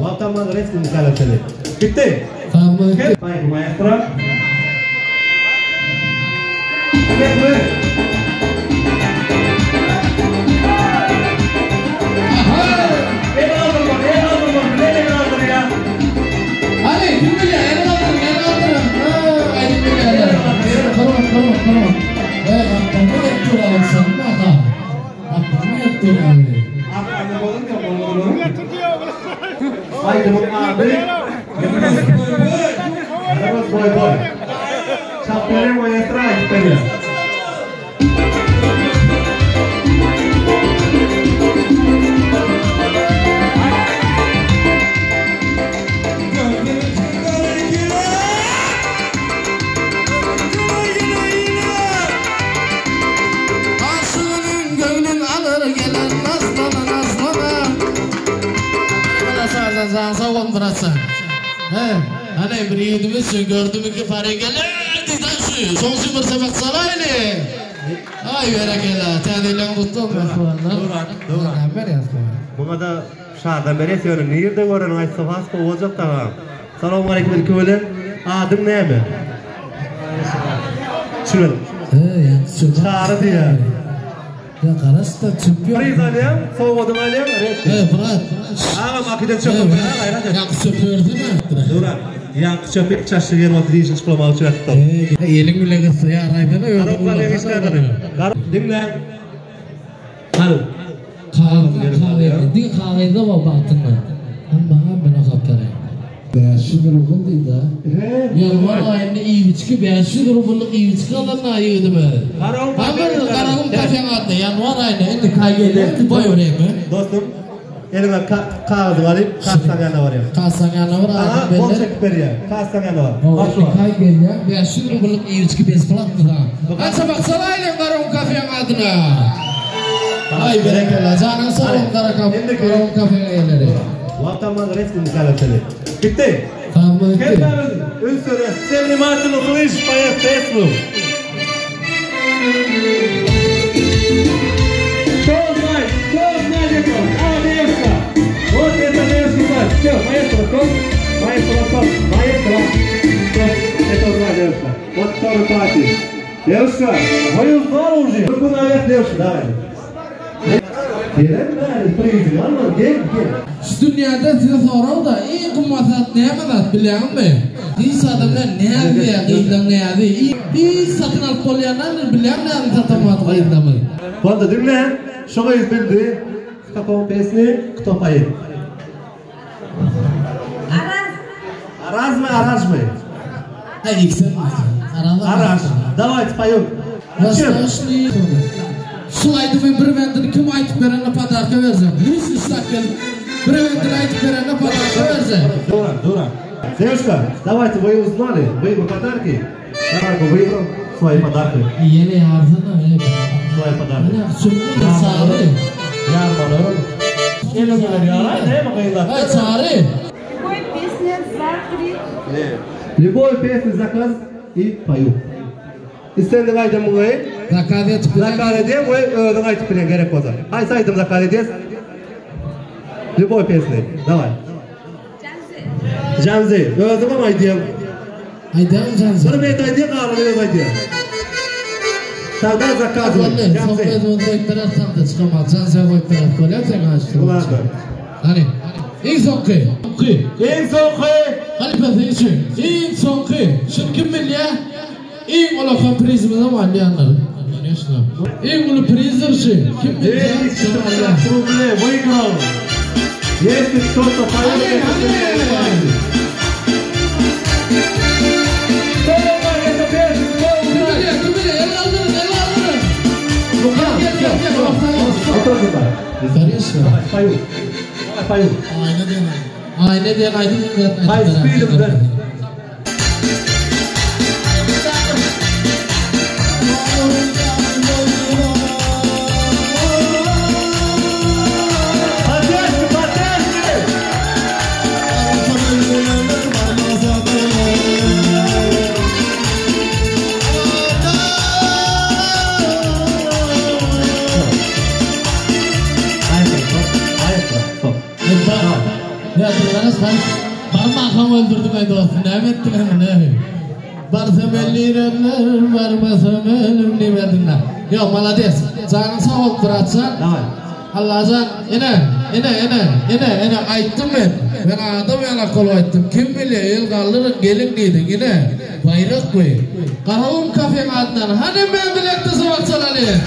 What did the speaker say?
Vamos a resto de cada tele. Bitti. Tamam. Baik, maestro. Oke, Sampai maestro aja. Ana biriyimiz gördüğümüz ki para gelir diyden şu. Sonsu bir sebep salaylı. Ay berekela. Tanıyla mutlu olmak falanlar. Doğru. Buna da şahdan beri söylüyorum. Nerede görün ay sabahs bu olacak da. Selamun aleyküm kölen. Adım ne mi? Şunu. Çağrı diye. Ya karası da çıkıyor. Priz alayım, soğuğudum alayım. Bırak. Ama makiden çöpüm. Yankı çöpürdü mü? Doğru. Yankı çöpü çaşı yer otur işin çıkılamalı çıkarttı. Elin bile kısa ya raydana yok. Karım ne işlerdir? Dinle. Karım. Kahvede var baktığında. Ama bana kaptare. Beşi grubun da. Ya var aynı iyi içki beşi grubun iyi içki alanına ayırdı mı? Karım kafeye attı. Yani var aynı. Şimdi kaygılı boy oraya mı? Dostum. Elime kağıdı var. Kastan yana var ya. Kastan yana var. Aha, bol çekip veriyor. Kastan yana var. Kaygılı. Beşi grubun iyi içki beş falattı da. Açsa baksana aynen karım kafeye adına. Ay berekela. Canın sağ olun karım kafeye gelir. Vatandaş resmini kalateli. Bitti. Tamam bitti. Hepimiz ün söyle. Sevgili Martin Okuluş, Bayat Teslu. Çok yakın. Abi Evska. O tezde Evska. Все, maestro, stop. Maestro. Это два Evska. Вот второй пати. Evska, мою здорово уже. Руку наверх, Evska, давай. Gel. Şu dünyada size soruyor da en kımmasat ne kadar biliyor musun? İyi adamlar ne yapıyor? İyiden ne yapıyor? İyi satın alıp kollayanlar biliyor musun? Ne satamadı kıyında mı? Quando dinle, şoğa izbildi. Kapağın pesni, kutopayı. Araz mı? Hayır, ikisi mi? Araz. Давай, споем. Başlaşmayı. Sulaydı ve bir vendini kim aytıp verene padarka vereceğim. Hiç iştakil. Bir vendini aytıp verene padarka vereceğim. Дура. Девушка, давайте, вы узнали, вы подарки. Давайте, выиграем свои подарки. Yeni yarzına hep. Свои подарки. Sürgün sağlı. Yarmalı. Elimler yarar, ne bakayım? Hayır çağrı. Любой песню заказ и пою. İstendi gaydım bunu. Zakar edeyim, öğren aytıp bilen gerek olsa. Hay saydım zakar edeyim. Любой песни, давай. Canzi, öğrendim ama aydım. Aydım Canzi. Bunu bir aydım, ağrını aydım. Sağdan zakar edeyim. Canzi. Sohbet oldu, bir taraftan da çıkamaz. Canzi'ye koyup bir taraf koyuyor, sen açtın. Ulandı. Hani? İlk son kıy. Hadi peki için. İlk son kıy. Şimdi kim biliyor? İlk olan prizimize malyayanlar. İlk olan prizler şey. Kim biliyor? Трудные, выиграл. Если кто-то поет, Пою. Aynen diyen aydın. High speed. Parmağım öldürdüm ey dostum. Ne ettiler ne? Barsam ellirenler, varmasam elim nimedinler. Yok malades. Canın sağ ol bıraksan. Allah'can yine ayttım ben. Ben adam yana kolu ayttım. Kim biliyor el kaldırın gelin deydin yine. Bayrak koy. Karavun kafenin adından. Hani ben bilekte sabah çalalım.